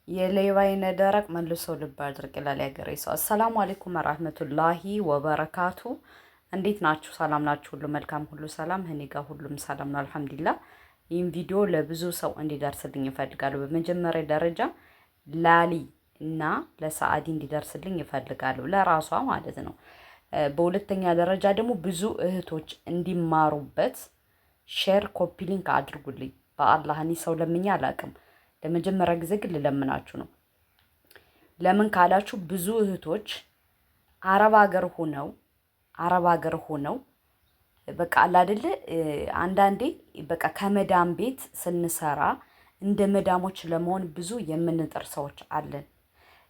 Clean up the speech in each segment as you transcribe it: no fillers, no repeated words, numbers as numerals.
የሌባይነ ደረቅ መልሶ ልብ አድርቅ ይላል ያገሬ ሰው። አሰላሙ አለይኩም ወራህመቱላሂ ወበረካቱ። እንዴት ናችሁ? ሰላም ናችሁ? ሁሉ መልካም፣ ሁሉ ሰላም። እኔ ጋር ሁሉም ሰላም ነው አልሐምዱሊላህ። ይህን ቪዲዮ ለብዙ ሰው እንዲደርስልኝ እፈልጋለሁ። በመጀመሪያ ደረጃ ላሊ እና ለሰዓዲ እንዲደርስልኝ እፈልጋለሁ፣ ለራሷ ማለት ነው። በሁለተኛ ደረጃ ደግሞ ብዙ እህቶች እንዲማሩበት ሼር ኮፒ ሊንክ አድርጉልኝ። በአላህ እኔ ሰው ለምኜ አላውቅም። ለመጀመሪያ ጊዜ ግን ልለምናችሁ ነው። ለምን ካላችሁ ብዙ እህቶች አረብ ሀገር ሆነው በቃ አይደለ አንዳንዴ በቃ ከመዳም ቤት ስንሰራ እንደ መዳሞች ለመሆን ብዙ የምንጥር ሰዎች አለን።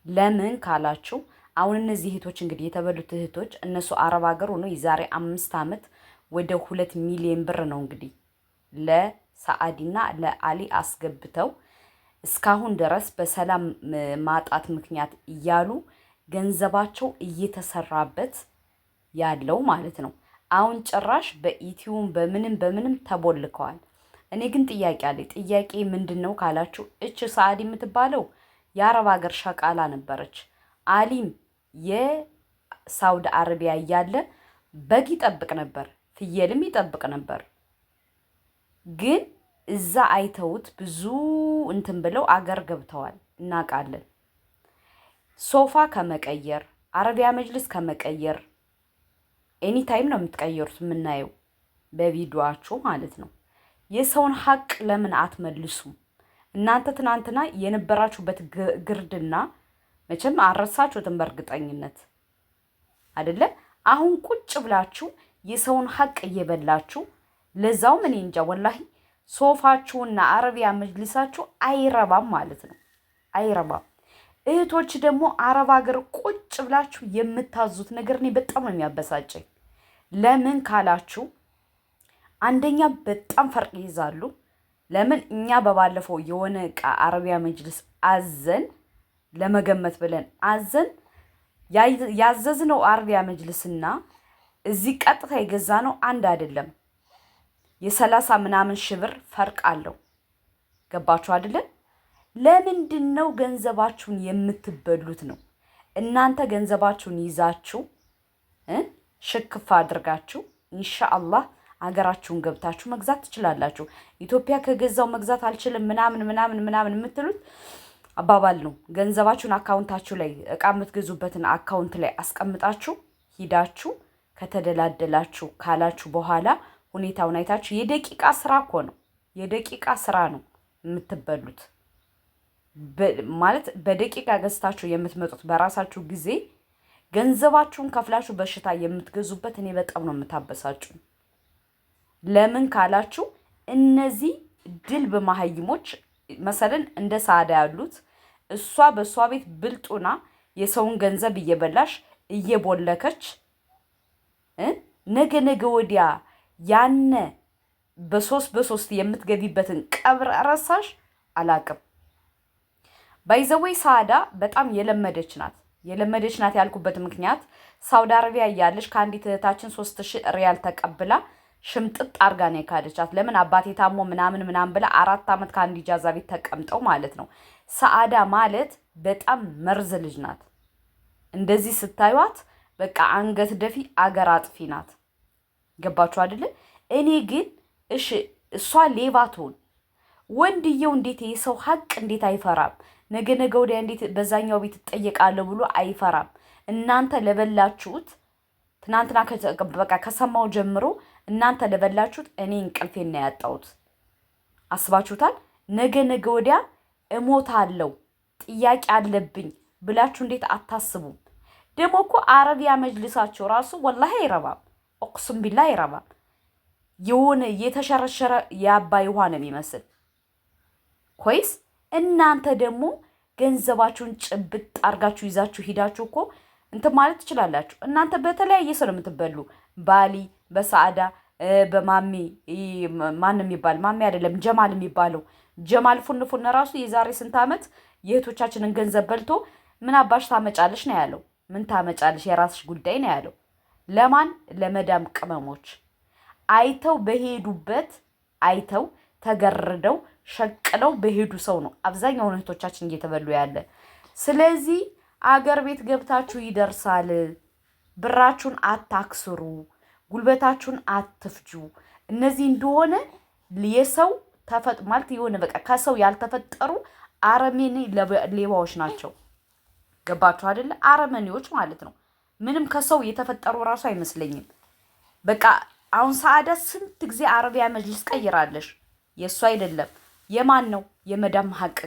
ለምን ካላችሁ አሁን እነዚህ እህቶች እንግዲህ የተበሉት እህቶች እነሱ አረብ ሀገር ሆነው የዛሬ 5 ዓመት ወደ 2 ሚሊዮን ብር ነው እንግዲህ ለሰዓዲና ለአሊ አስገብተው እስካሁን ድረስ በሰላም ማጣት ምክንያት እያሉ ገንዘባቸው እየተሰራበት ያለው ማለት ነው። አሁን ጭራሽ በኢትዮን በምንም ተቦልከዋል። እኔ ግን ጥያቄ አለኝ። ጥያቄ ምንድነው ካላችሁ እች ሰዓዲ የምትባለው የአረብ ሀገር ሸቃላ ነበረች። አሊም የሳውዲ አረቢያ እያለ በግ ይጠብቅ ነበር፣ ፍየልም ይጠብቅ ነበር። ግን እዛ አይተውት ብዙ እንትን ብለው አገር ገብተዋል እናውቃለን። ሶፋ ከመቀየር አረቢያ መጅልስ ከመቀየር ኤኒ ታይም ነው የምትቀየሩት፣ የምናየው በቪዲዮአችሁ ማለት ነው። የሰውን ሀቅ ለምን አትመልሱም? እናንተ ትናንትና የነበራችሁበት ግርድና መቼም አረሳችሁትም በእርግጠኝነት አይደለ? አሁን ቁጭ ብላችሁ የሰውን ሀቅ እየበላችሁ ለዛው ምን እንጃ ወላሂ ሶፋችሁና አረቢያ መጅሊሳችሁ አይረባም ማለት ነው። አይረባም። እህቶች ደግሞ አረብ ሀገር ቁጭ ብላችሁ የምታዙት ነገር እኔ በጣም ነው የሚያበሳጨኝ። ለምን ካላችሁ አንደኛ በጣም ፈርቅ ይይዛሉ። ለምን እኛ በባለፈው የሆነ እቃ አረቢያ መጅሊስ አዘን ለመገመት ብለን አዘን ያዘዝነው አረቢያ መጅሊስና እዚህ ቀጥታ የገዛ ነው አንድ አይደለም። የ30 ምናምን ሺህ ብር ፈርቅ አለው። ገባችሁ አይደለ? ለምንድን ነው ገንዘባችሁን የምትበሉት ነው? እናንተ ገንዘባችሁን ይዛችሁ ሽክፍ አድርጋችሁ ኢንሻአላህ አገራችሁን ገብታችሁ መግዛት ትችላላችሁ። ኢትዮጵያ ከገዛው መግዛት አልችልም ምናምን የምትሉት አባባል ነው። ገንዘባችሁን አካውንታችሁ ላይ እቃ የምትገዙበትን አካውንት ላይ አስቀምጣችሁ ሂዳችሁ ከተደላደላችሁ ካላችሁ በኋላ ሁኔታውን አይታችሁ የደቂቃ ስራ እኮ ነው፣ የደቂቃ ስራ ነው የምትበሉት። ማለት በደቂቃ ገዝታችሁ የምትመጡት በራሳችሁ ጊዜ ገንዘባችሁን ከፍላችሁ በሽታ የምትገዙበት እኔ በጣም ነው የምታበሳጩኝ። ለምን ካላችሁ እነዚህ ድል በማህይሞች መሰለን እንደ ሳዳ ያሉት እሷ በእሷ ቤት ብልጡና የሰውን ገንዘብ እየበላሽ እየቦለከች ነገ ወዲያ ያነ በሶስት የምትገቢበትን ቀብር ረሳሽ አላቅም። ባይዘወይ ሳዳ በጣም የለመደች ናት ያልኩበት ምክንያት ሳውዲ አረቢያ እያለች ከአንዲት እህታችን 3000 ሪያል ተቀብላ ሽምጥጥ አርጋ ነው የካደቻት። ለምን አባቴ ታሞ ምናምን ብላ 4 ዓመት ከአንድ ኢጃዛ ቤት ተቀምጠው ማለት ነው። ሳዳ ማለት በጣም መርዝ ልጅ ናት። እንደዚህ ስታዩት በቃ አንገት ደፊ አገር አጥፊ ናት። ገባችሁ አይደለ? እኔ ግን እሺ እሷ ሌባ ትሆን፣ ወንድየው እንዴት የሰው ሀቅ እንዴት አይፈራም? ነገ ወዲያ እንዴት በዛኛው ቤት ትጠየቃለሁ ብሎ አይፈራም? እናንተ ለበላችሁት ትናንትና በቃ ከሰማው ጀምሮ እናንተ ለበላችሁት እኔ እንቅልፌን ነው ያጣሁት። አስባችሁታል? ነገ ወዲያ እሞታለሁ ጥያቄ አለብኝ ብላችሁ እንዴት አታስቡም? ደግሞ እኮ አረቢያ መጅልሳቸው ራሱ ወላሂ አይረባም። ኦቅስም ቢላ አይረባም። የሆነ የተሸረሸረ የአባይ ውሃ ነው የሚመስል። ኮይስ እናንተ ደግሞ ገንዘባችሁን ጭብጥ አርጋችሁ ይዛችሁ ሂዳችሁ እኮ እንትን ማለት ትችላላችሁ። እናንተ በተለያየ ሰው የምትበሉ ባሊ፣ በሳዕዳ፣ በማሚ ማን የሚባል ማሚ አይደለም ጀማል የሚባለው ጀማል ፉን ራሱ የዛሬ ስንት ዓመት የእህቶቻችንን ገንዘብ በልቶ ምን አባሽ ታመጫለሽ ነው ያለው። ምን ታመጫለሽ የራስሽ ጉዳይ ነው ያለው። ለማን? ለመዳም ቅመሞች አይተው በሄዱበት አይተው ተገርደው ሸቅለው በሄዱ ሰው ነው አብዛኛው እህቶቻችን እየተበሉ ያለ። ስለዚህ አገር ቤት ገብታችሁ ይደርሳል። ብራችሁን አታክስሩ፣ ጉልበታችሁን አትፍጁ። እነዚህ እንደሆነ የሰው ማለት የሆነ በቃ ከሰው ያልተፈጠሩ አረመኔ ሌባዎች ናቸው። ገባችሁ አይደለ? አረመኔዎች ማለት ነው። ምንም ከሰው የተፈጠሩ እራሱ አይመስለኝም። በቃ አሁን ሰዓዳ ስንት ጊዜ አረቢያ መጅሊስ ቀይራለሽ። የእሱ አይደለም የማን ነው? የመዳም ሀቅ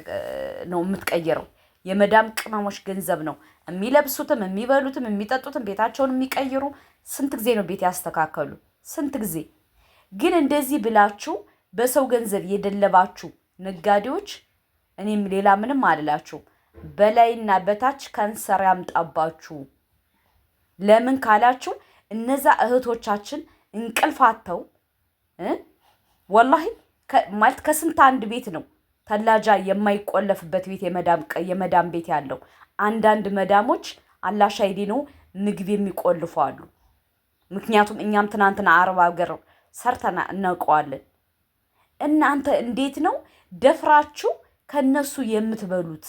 ነው የምትቀይረው። የመዳም ቅመሞች ገንዘብ ነው የሚለብሱትም የሚበሉትም የሚጠጡትም ቤታቸውን የሚቀይሩ። ስንት ጊዜ ነው ቤት ያስተካከሉ? ስንት ጊዜ። ግን እንደዚህ ብላችሁ በሰው ገንዘብ የደለባችሁ ነጋዴዎች፣ እኔም ሌላ ምንም አልላችሁ፣ በላይና በታች ካንሰር ያምጣባችሁ። ለምን ካላችሁ እነዛ እህቶቻችን እንቅልፋተው ወላሂ ማለት ከስንት አንድ ቤት ነው ተላጃ የማይቆለፍበት ቤት የመዳም ቤት ያለው። አንዳንድ መዳሞች አላህ ሻሂዴ ነው ምግብ የሚቆልፉ አሉ። ምክንያቱም እኛም ትናንትና አረብ ሀገር ሰርተና እናውቀዋለን። እናንተ እንዴት ነው ደፍራችሁ ከነሱ የምትበሉት?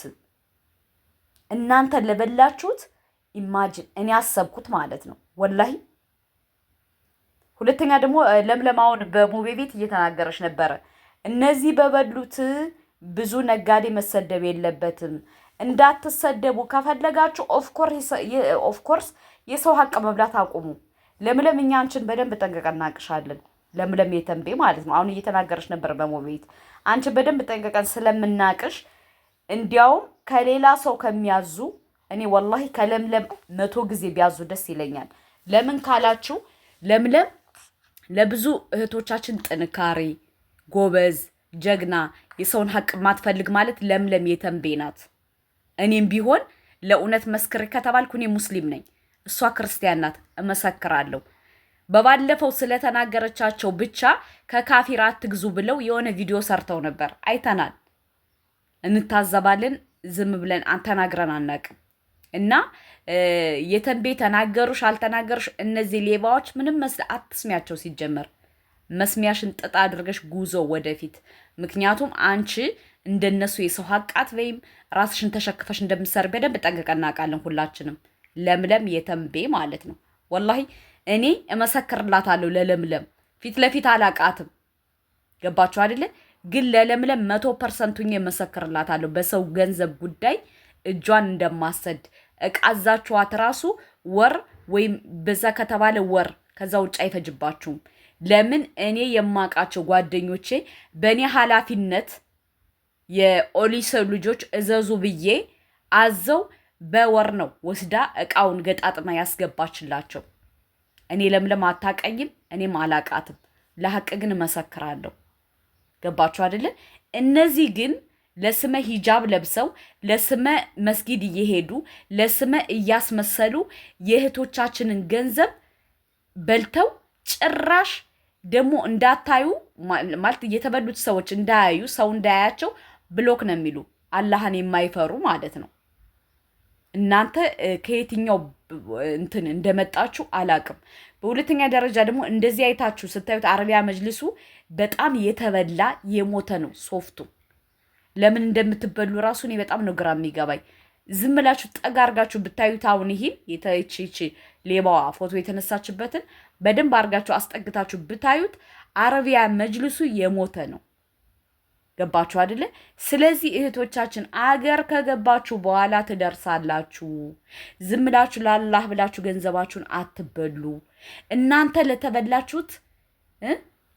እናንተ ለበላችሁት ኢማጂን እኔ አሰብኩት ማለት ነው ወላሂ። ሁለተኛ ደግሞ ለምለማውን በሙቤ ቤት እየተናገረች ነበረ። እነዚህ በበሉት ብዙ ነጋዴ መሰደብ የለበትም። እንዳትሰደቡ ከፈለጋችሁ ኦፍኮርስ የሰው ሀቅ መብላት አቁሙ። ለምለም እኛ አንቺን በደንብ ጠንቀቀን እናቅሻለን። ለምለም የተንቤ ማለት ነው። አሁን እየተናገረች ነበር በሙቤ ቤት። አንቺን በደንብ ጠንቀቀን ስለምናቅሽ እንዲያውም ከሌላ ሰው ከሚያዙ እኔ ወላሂ ከለምለም 100 ጊዜ ቢያዙ ደስ ይለኛል። ለምን ካላችሁ ለምለም ለብዙ እህቶቻችን ጥንካሬ፣ ጎበዝ፣ ጀግና፣ የሰውን ሀቅ ማትፈልግ ማለት ለምለም የተንቤ ናት። እኔም ቢሆን ለእውነት መስክር ከተባልኩ እኔ ሙስሊም ነኝ፣ እሷ ክርስቲያን ናት፣ እመሰክራለሁ። በባለፈው ስለተናገረቻቸው ብቻ ከካፊር አትግዙ ብለው የሆነ ቪዲዮ ሰርተው ነበር፣ አይተናል። እንታዘባለን፣ ዝም ብለን ተናግረን አናቅም። እና የተንቤ ተናገሩሽ አልተናገሩሽ እነዚህ ሌባዎች ምንም አትስሚያቸው። ሲጀመር መስሚያሽን ጥጥ አድርገሽ ጉዞ ወደፊት። ምክንያቱም አንቺ እንደነሱ የሰው ሀቃት ወይም ራስሽን ተሸክፈሽ እንደምትሰሪ በደንብ ጠንቅቀን እናውቃለን ሁላችንም። ለምለም የተንቤ ማለት ነው። ወላሂ እኔ እመሰክርላታለሁ ለለምለም። ፊት ለፊት አላቃትም። ገባችሁ አይደለ? ግን ለለምለም 100% እመሰክርላታለሁ በሰው ገንዘብ ጉዳይ እጇን እንደማሰድ። እቃዛችኋት ራሱ ወር ወይም በዛ ከተባለ ወር ከዛ ውጭ አይፈጅባችሁም። ለምን እኔ የማውቃቸው ጓደኞቼ በእኔ ኃላፊነት የኦሊሰ ልጆች እዘዙ ብዬ አዘው በወር ነው ወስዳ እቃውን ገጣጥማ ያስገባችላቸው። እኔ ለምለም አታቀኝም፣ እኔም አላቃትም። ለሐቅ ግን እመሰክራለሁ። ገባችሁ አይደለ? እነዚህ ግን ለስመ ሂጃብ ለብሰው ለስመ መስጊድ እየሄዱ ለስመ እያስመሰሉ የእህቶቻችንን ገንዘብ በልተው ጭራሽ ደግሞ እንዳታዩ ማለት የተበሉት ሰዎች እንዳያዩ ሰው እንዳያቸው ብሎክ ነው የሚሉ አላህን የማይፈሩ ማለት ነው። እናንተ ከየትኛው እንትን እንደመጣችሁ አላቅም። በሁለተኛ ደረጃ ደግሞ እንደዚህ አይታችሁ ስታዩት አረቢያ መጅልሱ በጣም የተበላ የሞተ ነው ሶፍቱ። ለምን እንደምትበሉ ራሱ እኔ በጣም ነው ግራ የሚገባኝ። ዝም ብላችሁ ጠጋ አርጋችሁ ብታዩት አሁን ይሄን የተቺ ሌባዋ ፎቶ የተነሳችበትን በደንብ አርጋችሁ አስጠግታችሁ ብታዩት አረቢያ መጅልሱ የሞተ ነው። ገባችሁ አይደለ? ስለዚህ እህቶቻችን አገር ከገባችሁ በኋላ ትደርሳላችሁ። ዝም ብላችሁ ለአላህ ብላችሁ ገንዘባችሁን አትበሉ። እናንተ ለተበላችሁት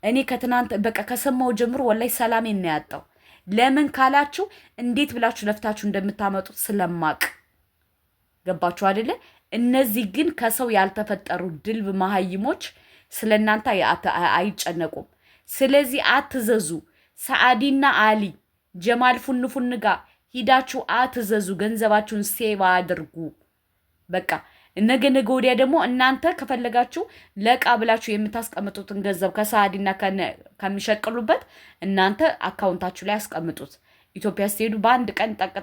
እኔ ከትናንት በቃ ከሰማው ጀምሮ ወላይ ሰላሜን ነው ያጣው። ለምን ካላችሁ እንዴት ብላችሁ ለፍታችሁ እንደምታመጡት ስለማቅ። ገባችሁ አይደለ? እነዚህ ግን ከሰው ያልተፈጠሩ ድልብ መሀይሞች ስለናንተ አይጨነቁም። ስለዚህ አትዘዙ። ሰዓዲና አሊ ጀማል ፉንፉን ጋር ሂዳችሁ አትዘዙ። ገንዘባችሁን ሴቭ አድርጉ። በቃ ነገ ወዲያ ደግሞ እናንተ ከፈለጋችሁ ለቃ ብላችሁ የምታስቀምጡትን ገንዘብ ከሰዓዲና ከሚሸቅሉበት እናንተ አካውንታችሁ ላይ አስቀምጡት። ኢትዮጵያ ስትሄዱ በአንድ ቀን ጠቅ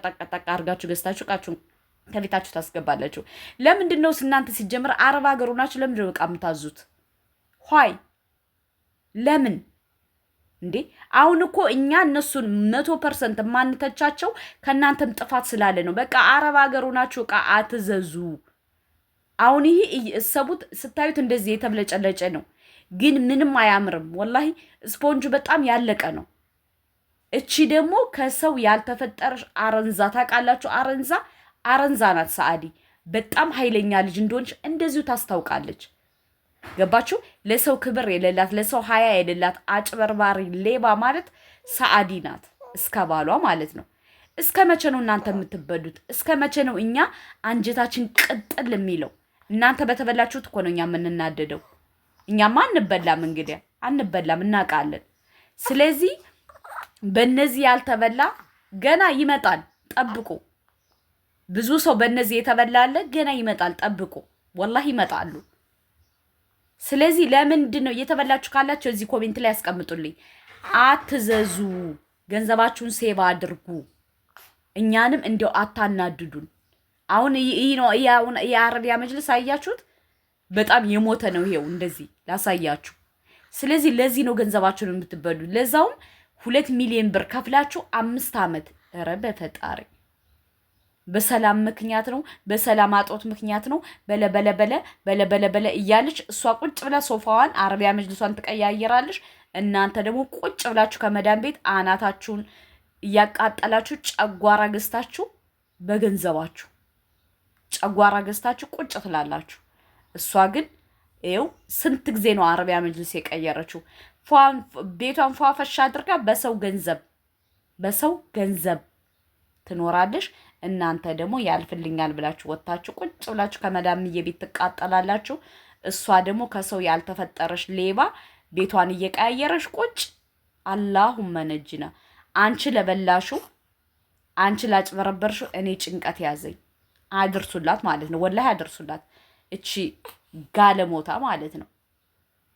አድርጋችሁ ገዝታችሁ እቃችሁን ከቤታችሁ ታስገባላችሁ። ለምንድን ነው እናንተ ሲጀምር አረብ ሀገር ሆናችሁ ለምንድን ነው እቃ የምታዙት? ሆይ ለምን እንዴ አሁን እኮ እኛ እነሱን 100% ማንተቻቸው ከእናንተም ጥፋት ስላለ ነው። በቃ አረብ ሀገር ሆናችሁ ዕቃ አትዘዙ። አሁን ይሄ እሰቡት፣ ስታዩት እንደዚህ የተብለጨለጨ ነው፣ ግን ምንም አያምርም። ወላሂ ስፖንጁ በጣም ያለቀ ነው። እቺ ደግሞ ከሰው ያልተፈጠረሽ አረንዛ ታውቃላችሁ። አረንዛ ናት ሰአዲ። በጣም ኃይለኛ ልጅ እንደሆነች እንደዚሁ ታስታውቃለች። ገባችሁ? ለሰው ክብር የሌላት ለሰው ሀያ የሌላት አጭበርባሪ ሌባ ማለት ሰአዲ ናት፣ እስከ ባሏ ማለት ነው። እስከ መቼ ነው እናንተ የምትበዱት? እስከ መቼ ነው እኛ አንጀታችን ቅጥል የሚለው? እናንተ በተበላችሁት እኮ ነው እኛ የምንናደደው። እኛማ አንበላም፣ እንግዲህ አንበላም፣ እናውቃለን። ስለዚህ በእነዚህ ያልተበላ ገና ይመጣል፣ ጠብቁ። ብዙ ሰው በእነዚህ የተበላለ ገና ይመጣል፣ ጠብቁ። ወላሂ ይመጣሉ። ስለዚህ ለምንድን ነው እየተበላችሁ ካላችሁ እዚህ ኮሜንት ላይ ያስቀምጡልኝ። አትዘዙ፣ ገንዘባችሁን ሴቭ አድርጉ። እኛንም እንዲያው አታናድዱን። አሁን ይህ ነው የአረቢያ መጅልስ አያችሁት፣ በጣም የሞተ ነው። ይሄው እንደዚህ ላሳያችሁ። ስለዚህ ለዚህ ነው ገንዘባችሁን የምትበሉ። ለዛውም 2 ሚሊዮን ብር ከፍላችሁ 5 ዓመት። ኧረ በፈጣሪ በሰላም ምክንያት ነው፣ በሰላም አጦት ምክንያት ነው። በለ እያለች እሷ ቁጭ ብላ ሶፋዋን አረቢያ መጅልሷን ትቀያየራለች። እናንተ ደግሞ ቁጭ ብላችሁ ከመዳን ቤት አናታችሁን እያቃጠላችሁ ጨጓራ ገዝታችሁ በገንዘባችሁ ጨጓራ ገዝታችሁ ቁጭ ትላላችሁ። እሷ ግን ይኸው ስንት ጊዜ ነው አረቢያ መጅልስ የቀየረችው? ቤቷን ፏፈሻ አድርጋ በሰው ገንዘብ ትኖራለች። እናንተ ደግሞ ያልፍልኛል ብላችሁ ወጣችሁ ቁጭ ብላችሁ ከመዳምዬ ቤት ትቃጠላላችሁ። እሷ ደግሞ ከሰው ያልተፈጠረች ሌባ ቤቷን እየቀያየረች ቁጭ። አላሁመ ነጅና። አንቺ ለበላሹ፣ አንቺ ላጭበረበርሹ እኔ ጭንቀት ያዘኝ። አድርሱላት ማለት ነው፣ ወላሂ አድርሱላት። እቺ ጋለሞታ ማለት ነው፣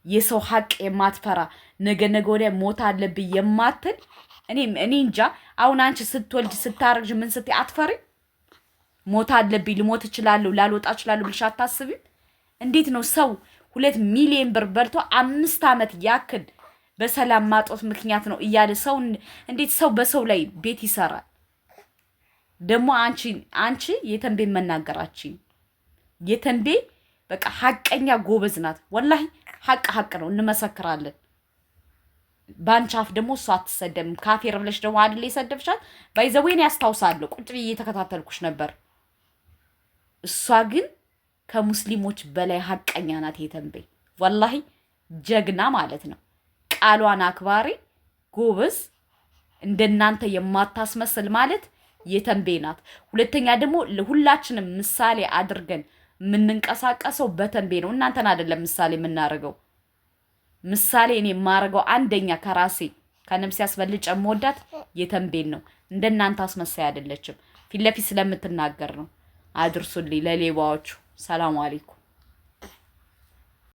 የሰው ሀቅ የማትፈራ ነገ ወዲያ ሞት አለብኝ የማትል እኔ እንጃ። አሁን አንቺ ስትወልድ ስታረግዥ ምን ስትይ አትፈሪ? ሞት አለብኝ ልሞት እችላለሁ ላልወጣ እችላለሁ ብልሽ አታስቢም? እንዴት ነው ሰው 2 ሚሊዮን ብር በልቶ 5 ዓመት ያክል በሰላም ማጦት ምክንያት ነው እያለ ሰው እንዴት ሰው በሰው ላይ ቤት ይሰራል? ደግሞ አንቺ የተንቤ መናገራችን የተንቤ በቃ ሀቀኛ ጎበዝ ናት። ወላሂ ሀቅ ነው፣ እንመሰክራለን። ባንቺ አፍ ደግሞ እሷ አትሰደብም። ካፌር ብለሽ ደግሞ አይደል የሰደብሻት? ባይዘዌን ያስታውሳለሁ፣ ቁጭ ብዬ እየተከታተልኩሽ ነበር። እሷ ግን ከሙስሊሞች በላይ ሀቀኛ ናት የተንቤ። ወላሂ ጀግና ማለት ነው። ቃሏን አክባሪ ጎበዝ፣ እንደናንተ የማታስመስል ማለት የተንቤ ናት። ሁለተኛ ደግሞ ሁላችንም ምሳሌ አድርገን የምንንቀሳቀሰው በተንቤ ነው። እናንተን አይደለም ምሳሌ የምናደርገው። ምሳሌ እኔ የማደርገው አንደኛ ከራሴ ከነፍሴ ያስበልጨ መወዳት የተንቤን ነው። እንደናንተ አስመሳይ አይደለችም። ፊት ለፊት ስለምትናገር ነው። አድርሱልኝ ለሌባዎቹ። ሰላም አለይኩም።